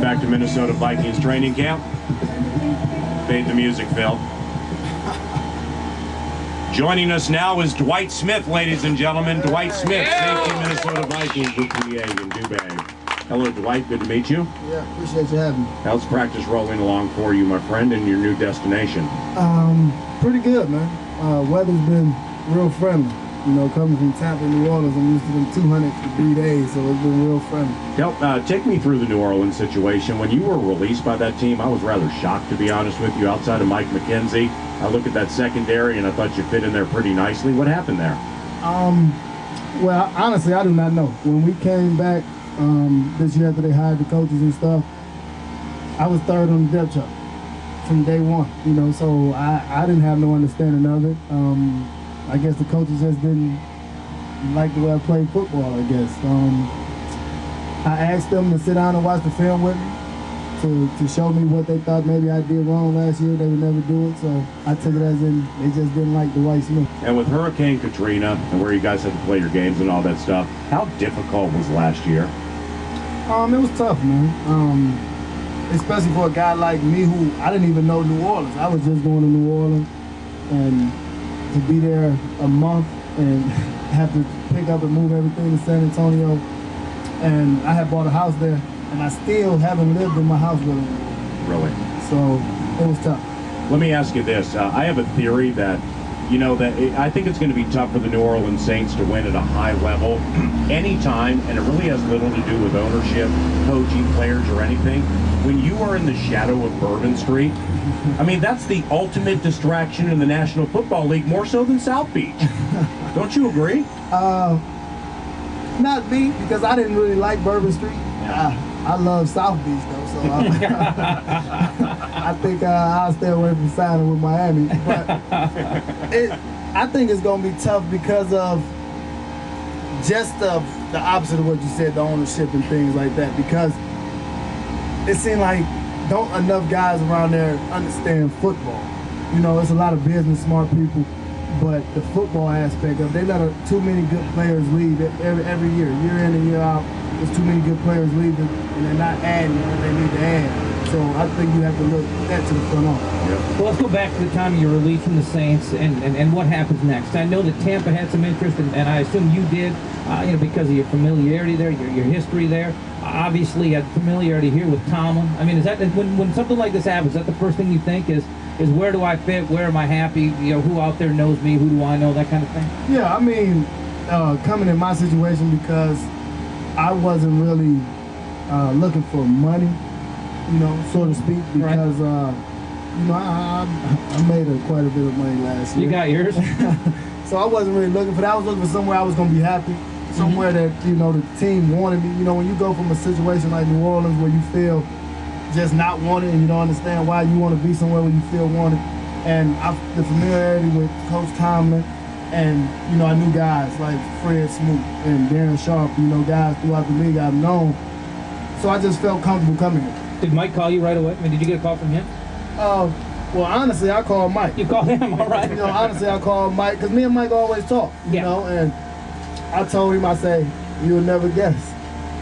back to Minnesota Vikings training camp. Fade the music, Phil. Joining us now is Dwight Smith, ladies and gentlemen. Dwight Smith, safety Minnesota Vikings with PA in Dubay. Hello, Dwight. Good to meet you. Yeah, appreciate you having me. How's practice rolling along for you, my friend, and your new destination? Pretty good, man. Weather's been real friendly. You know, coming from Tampa, New Orleans, I'm used to them 200-degree days, so it's been real friendly. Take me through the New Orleans situation. When you were released by that team, I was rather shocked, to be honest with you. Outside of Mike McKenzie, I look at that secondary, and I thought you fit in there pretty nicely. What happened there? Well, honestly, I do not know. When we came back this year after they hired the coaches and stuff, I was third on the depth chart from day one, you know, so I didn't have no understanding of it. I guess the coaches just didn't like the way I played football, I guess. I asked them to sit down and watch the film with me to show me what they thought maybe I did wrong last year. They would never do it, so I took it as in they just didn't like Dwight Smith. And with Hurricane Katrina and where you guys had to play your games and all that stuff, how difficult was last year? It was tough, man. Especially for a guy like me who I didn't even know New Orleans. I was just going to New Orleans, and to be there a month and have to pick up and move everything to San Antonio. And I had bought a house there, and I still haven't lived in my house really. Really? So it was tough. Let me ask you this. I have a theory that, you know, I think it's going to be tough for the New Orleans Saints to win at a high level anytime, and it really has little to do with ownership, coaching, players, or anything. When you are in the shadow of Bourbon Street, I mean, that's the ultimate distraction in the National Football League, more so than South Beach. Don't you agree? Not me, because I didn't really like Bourbon Street. I love South Beach, though, so I think I'll stay away from signing with Miami. But I think it's going to be tough because of just the opposite of what you said, the ownership and things like that, because it seemed like don't enough guys around there understand football. You know, it's a lot of business smart people, but the football aspect of they let too many good players leave every year in and year out. There's too many good players leaving, and they're not adding what they need to add. So I think you have to look that to the front office. Yep. Well, let's go back to the time you were released from the Saints and what happens next. I know that Tampa had some interest, and I assume you did, you know, because of your familiarity there, your history there. Obviously, you had familiarity here with Tomlin. I mean, is that when something like this happens, is that the first thing you think is where do I fit? Where am I happy? You know, who out there knows me? Who do I know? That kind of thing. Yeah, I mean, coming in my situation because I wasn't really looking for money, you know, so to speak, because you know, I made quite a bit of money last year. You got yours. So I wasn't really looking for that. I was looking for somewhere I was going to be happy, somewhere that, you know, the team wanted me. You know, when you go from a situation like New Orleans where you feel just not wanted and you don't understand why, you want to be somewhere where you feel wanted. And the familiarity with Coach Tomlin, and, you know, I knew guys like Fred Smoot and Darren Sharp, you know, guys throughout the league I've known. So I just felt comfortable coming here. Did Mike call you right away? I mean, did you get a call from him? Well, honestly, I called Mike. You called him, all right. You know, honestly, I called Mike, because me and Mike always talk, you know, and I told him, I say, you'll never guess.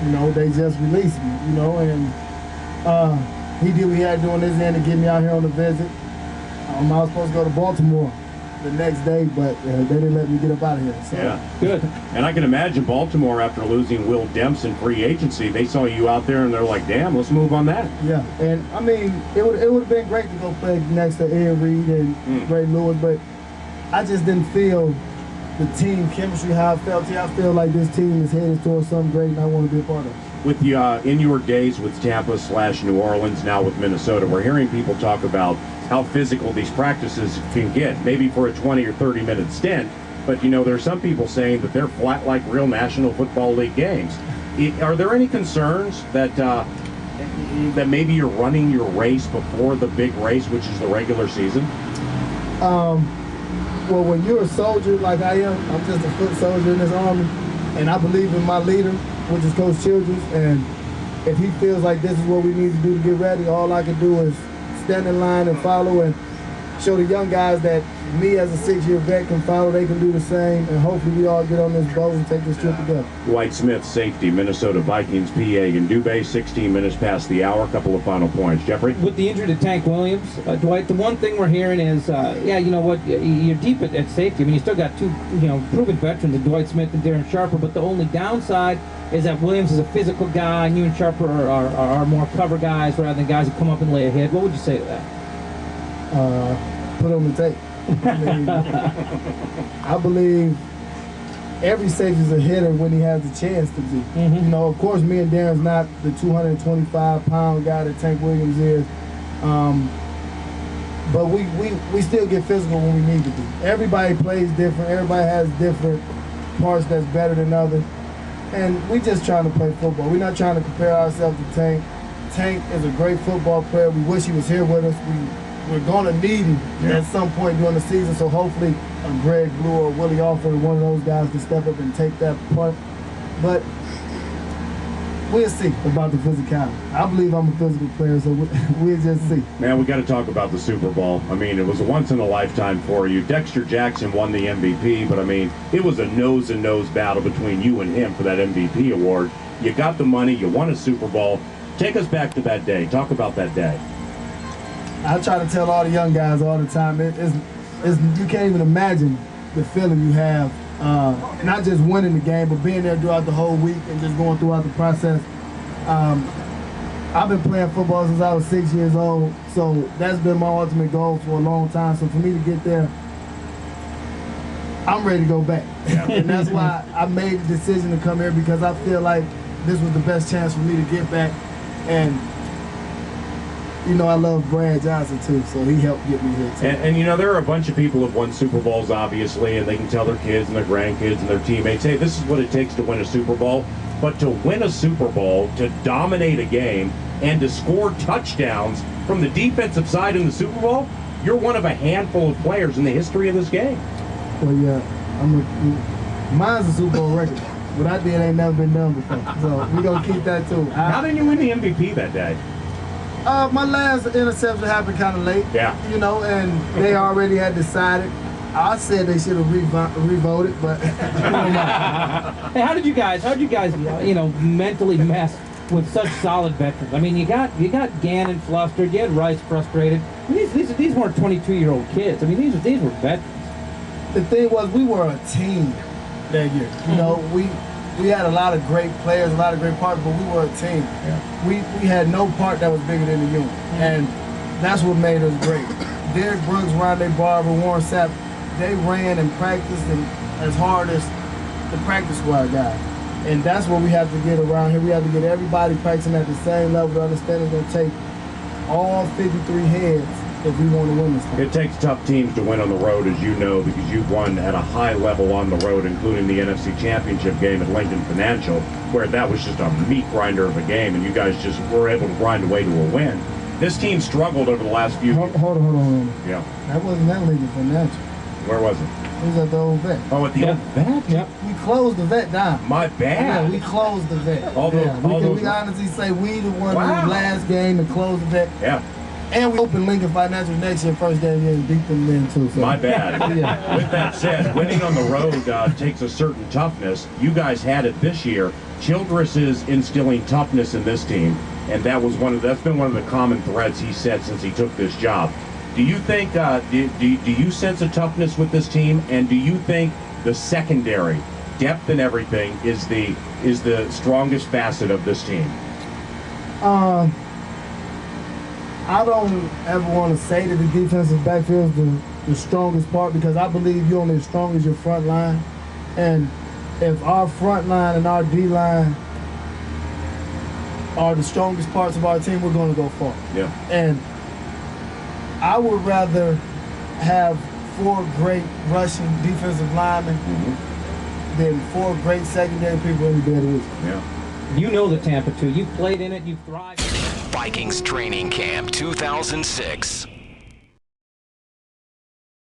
You know, they just released me, you know, and he did what he had to do on his end to get me out here on the visit. I was supposed to go to Baltimore the next day, but they didn't let me get up out of here. So. Yeah. Good. And I can imagine Baltimore, after losing Will Demps in free agency, they saw you out there and they're like, damn, let's move on that. Yeah, and I mean, it would have been great to go play next to Ed Reed and Ray Lewis, but I just didn't feel the team chemistry how I felt here. I feel like this team is headed towards something great and I want to be a part of it. With you, in your days with Tampa/New Orleans, now with Minnesota, we're hearing people talk about how physical these practices can get, maybe for a 20 or 30-minute stint. But, you know, there are some people saying that they're flat like real National Football League games. Are there any concerns that that maybe you're running your race before the big race, which is the regular season? Well, when you're a soldier like I am, I'm just a foot soldier in this army, and I believe in my leader, which is Coach Childress, and if he feels like this is what we need to do to get ready, all I can do is stand in line and follow and show the young guys that me as a 6-year vet can follow, they can do the same, and hopefully we all get on this boat and take this trip together. Dwight Smith, safety, Minnesota Vikings, PA in Dubé, 16 minutes past the hour. Couple of final points. Jeffrey? With the injury to Tank Williams, Dwight, the one thing we're hearing is, yeah, you know what, you're deep at safety. I mean, you still got two, proven veterans, Dwight Smith and Darren Sharper, but the only downside is that Williams is a physical guy, and you and Sharper are more cover guys rather than guys who come up and lay a hit. What would you say to that? Put on the tape. I believe every safety is a hitter when he has the chance to be. Of course, me and Darren's not the 225-pound guy that Tank Williams is, but we still get physical when we need to be. Everybody plays different. Everybody has different parts that's better than others, and we just trying to play football. We're not trying to compare ourselves to Tank. Tank is a great football player. We wish he was here with us. We're going to need him at some point during the season, so hopefully a Greg Blue or Willie Alford, one of those guys, can step up and take that part. But we'll see about the physicality. I believe I'm a physical player, so we'll just see. Man, we got to talk about the Super Bowl. I mean, it was a once-in-a-lifetime for you. Dexter Jackson won the MVP, but I mean, it was a nose-and-nose battle between you and him for that MVP award. You got the money. You won a Super Bowl. Take us back to that day. Talk about that day. I try to tell all the young guys all the time, it's you can't even imagine the feeling you have, not just winning the game, but being there throughout the whole week and just going throughout the process. I've been playing football since I was 6 years old, so that's been my ultimate goal for a long time. So for me to get there, I'm ready to go back. And that's why I made the decision to come here, because I feel like this was the best chance for me to get back. And I love Brad Johnson too, so he helped get me here too. And there are a bunch of people who have won Super Bowls, obviously, and they can tell their kids and their grandkids and their teammates, hey, this is what it takes to win a Super Bowl. But to win a Super Bowl, to dominate a game, and to score touchdowns from the defensive side in the Super Bowl, you're one of a handful of players in the history of this game. Well, yeah, mine's a Super Bowl record. What I did ain't never been done before, so we're going to keep that too. How did you win the MVP that day? My last interception happened kind of late. Yeah. And they already had decided. I said they should have revoted, but Hey, how did you guys, mentally mess with such solid veterans? I mean, you got Gannon flustered, you had Rice frustrated. I mean, these weren't 22-year-old kids. I mean, these were veterans. The thing was, we were a team that year. We had a lot of great players, a lot of great parts, but we were a team. Yeah. We had no part that was bigger than the unit, and that's what made us great. Derek Brooks, Rondé Barber, Warren Sapp, they ran and practiced as hard as the practice squad guys. And that's what we have to get around here. We have to get everybody practicing at the same level to understand it's going to take all 53 heads if we want to win this thing. It takes tough teams to win on the road, as you know, because you've won at a high level on the road, including the NFC Championship game at Lincoln Financial, where that was just a meat grinder of a game, and you guys just were able to grind away to a win. This team struggled over the last few years. Hold on. Yeah. That wasn't that Lincoln Financial. Where was it? It was at the old vet. Oh, at the old vet? Yep. We closed the vet down. My bad. Yeah, we closed the vet. We honestly say we the one who last game and closed the vet. Yeah. And we opened Lincoln Financial next year, first game, and beat them then too. So. My bad. Yeah. With that said, winning on the road takes a certain toughness. You guys had it this year. Childress is instilling toughness in this team, and that's been one of the common threads he said since he took this job. Do you think? Do you sense a toughness with this team, and do you think the secondary depth and everything is the strongest facet of this team? I don't ever want to say that the defensive backfield is the strongest part, because I believe you're only as strong as your front line. And if our front line and our D line are the strongest parts of our team, we're going to go far. Yeah. And I would rather have 4 great rushing defensive linemen than 4 great secondary people in the bed with. Yeah. You know the Tampa too. You've played in it. You've thrived. Vikings Training Camp 2006.